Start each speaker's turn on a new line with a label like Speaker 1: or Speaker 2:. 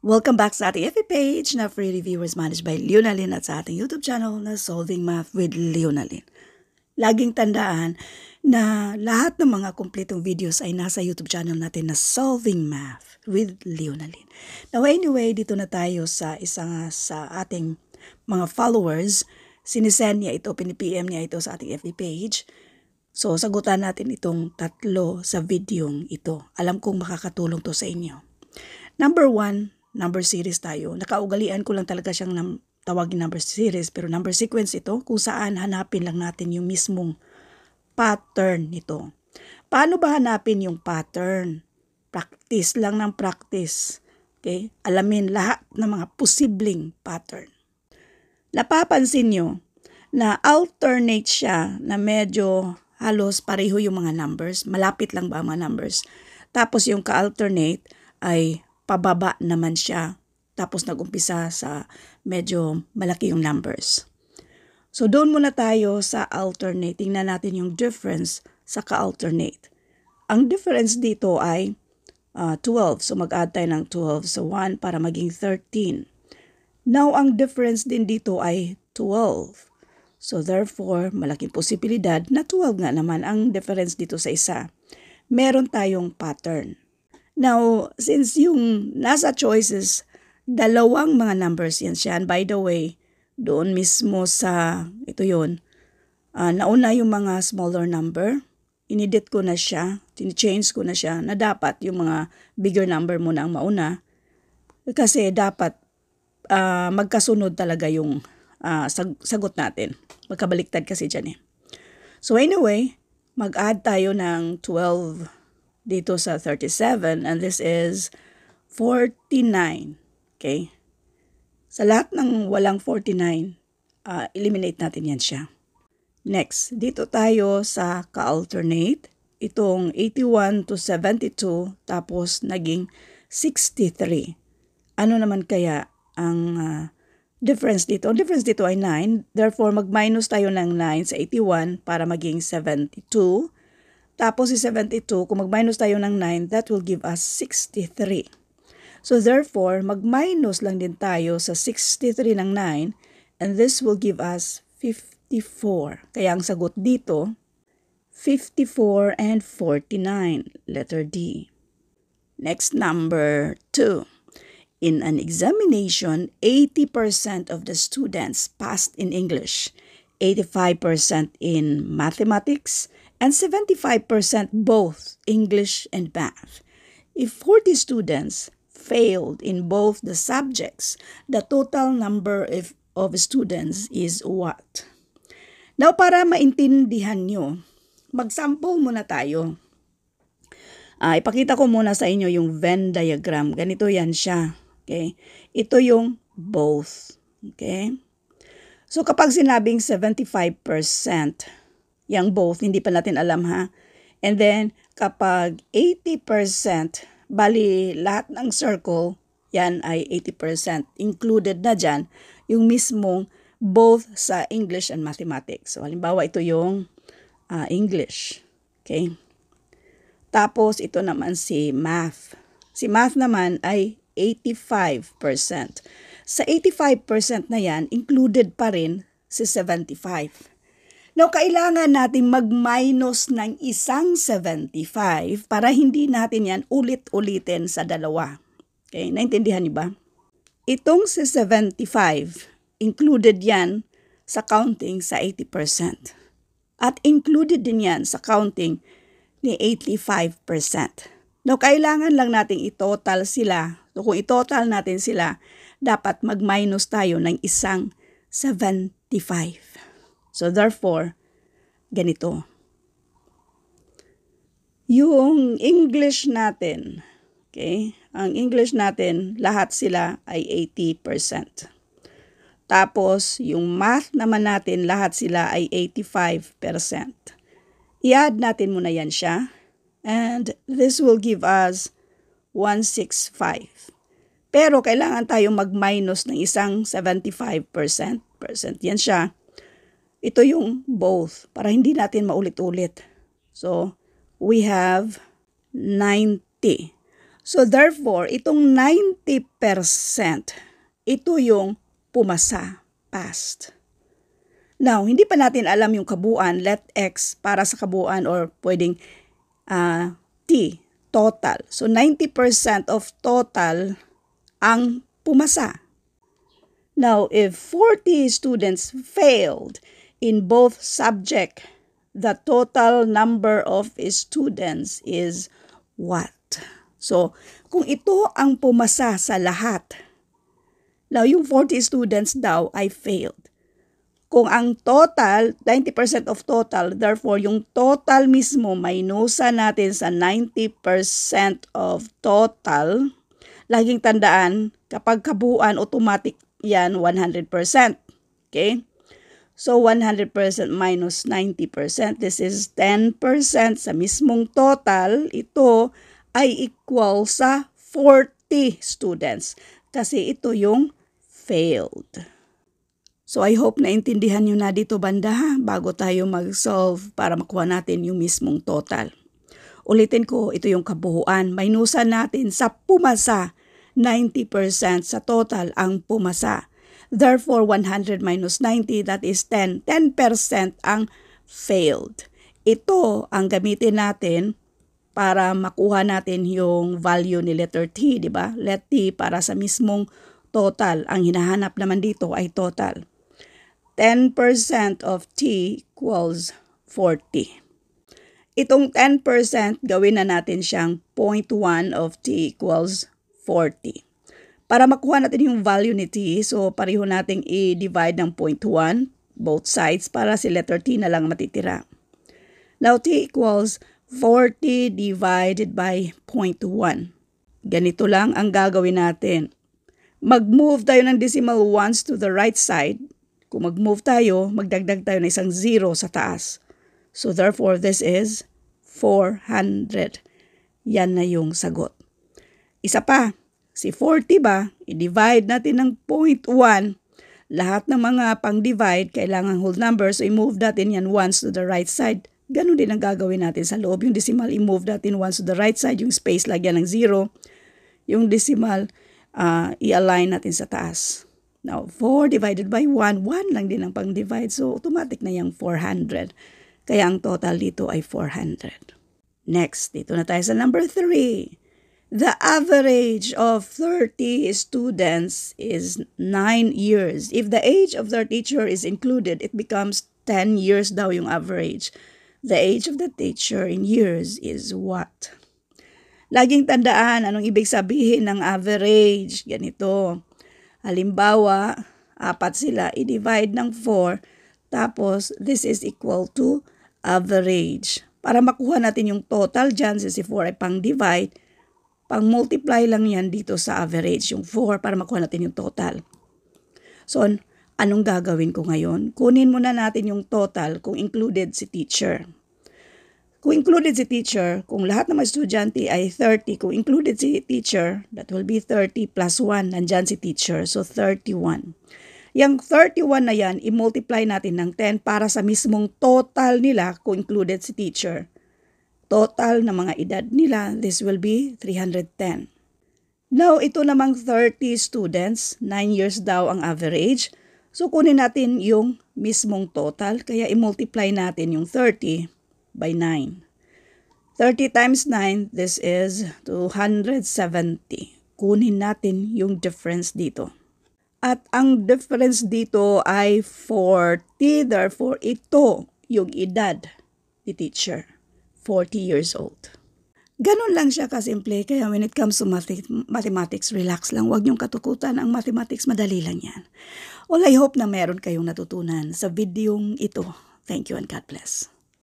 Speaker 1: Welcome back sa ating FB page na free reviewers managed by Leonalyn at sa ating YouTube channel na Solving Math with Leonalyn. Laging tandaan na lahat ng mga kumpletong videos ay nasa YouTube channel natin na Solving Math with Leonalyn. Now anyway, dito na tayo sa sa ating mga followers. Sinisend niya ito, pinipm niya ito sa ating FB page. So sagutan natin itong tatlo sa videong ito. Alam kong makakatulong to sa inyo. Number 1, number series tayo. Nakaugalian ko lang talaga siyang tawagin number series, pero number sequence ito kung saan hanapin lang natin yung mismong pattern nito. Paano ba hanapin yung pattern? Practice lang ng practice. Okay? Alamin lahat ng mga posibleng pattern. Napapansin nyo na alternate siya na medyo halos pareho yung mga numbers. Malapit lang ba ang mga numbers? Tapos yung ka-alternate ay pababa naman siya. Tapos nag-umpisa sa medyo malaki yung numbers. So doon muna tayo sa alternate. Tingnan natin yung difference sa ka-alternate. Ang difference dito ay 12. So mag-add tayo ng 12 sa 1 para maging 13. Now ang difference din dito ay 12. So therefore, malaking posibilidad na 12 nga naman ang difference dito sa isa. Meron tayong pattern. Now, since yung nasa choices, dalawang mga numbers yan siya. And by the way, doon mismo sa, ito yun, nauna yung mga smaller number. Inedit ko na siya, change ko na siya, na dapat yung mga bigger number muna ang mauna. Kasi dapat magkasunod talaga yung sagot natin. Magkabaliktad kasi dyan eh. So anyway, mag-add tayo ng 12 dito sa 37 and this is 49. Okay? Sa lahat ng walang 49, eliminate natin yan siya. Next, dito tayo sa ka-alternate. Itong 81 to 72 tapos naging 63. Ano naman kaya ang difference dito? Ang difference dito ay 9. Therefore, mag-minus tayo ng 9 sa 81 para maging 72. Tapos si 72, kung mag-minus tayo ng 9, that will give us 63. So therefore, mag-minus lang din tayo sa 63 ng 9, and this will give us 54. Kaya ang sagot dito, 54 and 49, letter D. Next, number 2. In an examination, 80% of the students passed in English, 85% in mathematics, and 75% both English and math. If 40 students failed in both the subjects, the total number of students is what? Now, para maintindihan nyo, mag-sample muna tayo. Ipakita ko muna sa inyo yung Venn diagram. Ganito yan siya. Okay? Ito yung both. Okay? So, kapag sinabing 75%, yung both, hindi pa natin alam ha. And then, kapag 80%, bali lahat ng circle, yan ay 80%. Included na dyan yung mismong both sa English and mathematics. So, halimbawa, ito yung English. Okay? Tapos, ito naman si math. Si math naman ay 85%. Sa 85% na yan, included pa rin si 75%. Now, kailangan natin mag-minus ng isang 75 para hindi natin yan ulit-ulitin sa dalawa. Okay, naintindihan niyo ba? Itong si 75, included yan sa counting sa 80%. At included din yan sa counting ni 85%. Now, kailangan lang natin i-total sila. So, kung i-total natin sila, dapat mag-minus tayo ng isang 75. So, therefore, ganito. Yung English natin, okay? Ang English natin, lahat sila ay 80%. Tapos, yung math naman natin, lahat sila ay 85%. I-add natin muna yan siya. And this will give us 165. Pero, kailangan tayong mag-minus ng isang 75%. Yan siya. Ito yung both para hindi natin maulit-ulit. So, we have 90. So therefore, itong 90%, ito yung pumasa, passed. Now, hindi pa natin alam yung kabuuan, let X para sa kabuuan or pwedeng T, total. So 90% of total ang pumasa. Now, if 40 students failed in both subject, the total number of students is what? So, kung ito ang pumasa sa lahat, now yung 40 students daw ay failed. Kung ang total, 90% of total, therefore yung total mismo, minusan natin sa 90% of total, laging tandaan, kapag kabuuan, automatic yan 100%. Okay? So 100% minus 90%, this is 10% sa mismong total, ito ay equal sa 40 students kasi ito yung failed. So I hope naintindihan nyo na dito banda ha, bago tayo mag-solve para makuha natin yung mismong total. Ulitin ko, ito yung kabuuan. Minusan natin sa pumasa, 90% sa total ang pumasa. Therefore, 100 minus 90, that is 10. 10% ang failed. Ito ang gamitin natin para makuha natin yung value ni letter T, di ba? Let T para sa mismong total. Ang hinahanap naman dito ay total. 10% of T equals 40. Itong 10%, gawin na natin siyang 0.1 of T equals 40. Para makuha natin yung value ni T, so pareho nating i-divide ng 0.1, both sides, para si letter T na lang matitira. Now, T equals 40 divided by 0.1. Ganito lang ang gagawin natin. Mag-move tayo ng decimal ones to the right side. Kung mag-move tayo, magdagdag tayo ng isang 0 sa taas. So therefore, this is 400. Yan na yung sagot. Isa pa, si 40 ba, i-divide natin ng 0.1. Lahat ng mga pang-divide, kailangan whole number, so i-move natin yan once to the right side. Ganun din ang gagawin natin sa loob. Yung decimal, i-move natin once to the right side. Yung space, lagyan ng 0. Yung decimal, i-align natin sa taas. Now, 4 divided by 1. 1 lang din ang pang-divide. So, automatic na yung 400. Kaya ang total dito ay 400. Next, dito na tayo sa number 3. The average of 30 students is 9 years. If the age of their teacher is included, it becomes 10 years daw yung average. The age of the teacher in years is what? Laging tandaan anong ibig sabihin ng average. Ganito. Halimbawa, 4 sila, i-divide ng 4, tapos this is equal to average. Para makuha natin yung total dyan, si 4 ay pang-divide, pang-multiply lang yan dito sa average, yung 4, para makuha natin yung total. So, anong gagawin ko ngayon? Kunin muna natin yung total kung included si teacher. Kung included si teacher, kung lahat ng mga estudyante ay 30, kung included si teacher, that will be 30 plus 1, nandyan si teacher, so 31. Yung 31 na yan, i-multiply natin ng 10 para sa mismong total nila kung included si teacher. Total na mga edad nila, this will be 310. Now, ito namang 30 students, 9 years daw ang average. So, kunin natin yung mismong total, kaya i-multiply natin yung 30 by 9. 30 times 9, this is 270. Kunin natin yung difference dito. At ang difference dito ay 40, therefore ito yung edad ni teacher, 40 years old. Ganon lang siya kasimple, kaya when it comes to mathematics, relax lang. Huwag niyong katukutan ang mathematics, madali lang yan. Well, I hope na meron kayong natutunan sa videong ito. Thank you and God bless.